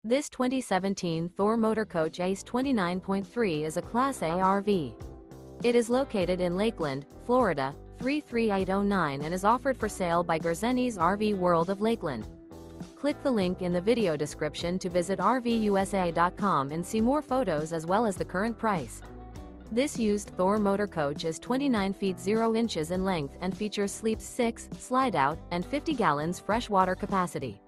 This 2017 Thor Motor Coach ACE 29.3 is a Class A RV. It is located in Lakeland, Florida, 33809 and is offered for sale by Gerzeny's RV World of Lakeland. Click the link in the video description to visit RVUSA.com and see more photos as well as the current price. This used Thor Motor Coach is 29 feet 0 inches in length and features sleeps 6, slide-out, and 50 gallons fresh water capacity.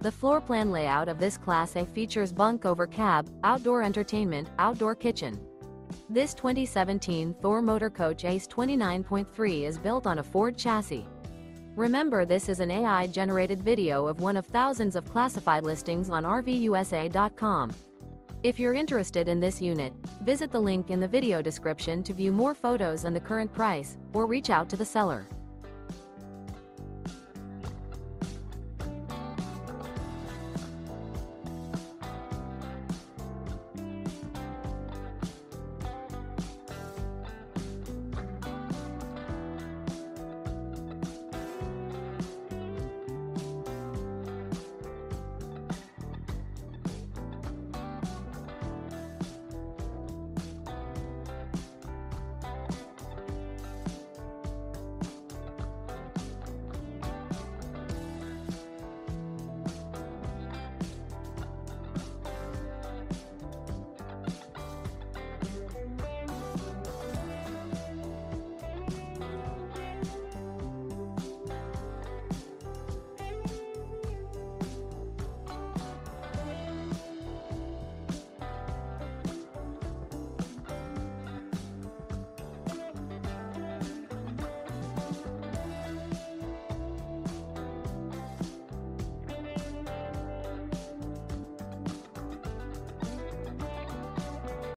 The floor plan layout of this Class A features bunk over cab, outdoor entertainment, outdoor kitchen. This 2017 Thor Motor Coach ACE 29.3 is built on a Ford chassis. Remember, this is an AI-generated video of one of thousands of classified listings on RVUSA.com. If you're interested in this unit, visit the link in the video description to view more photos and the current price, or reach out to the seller.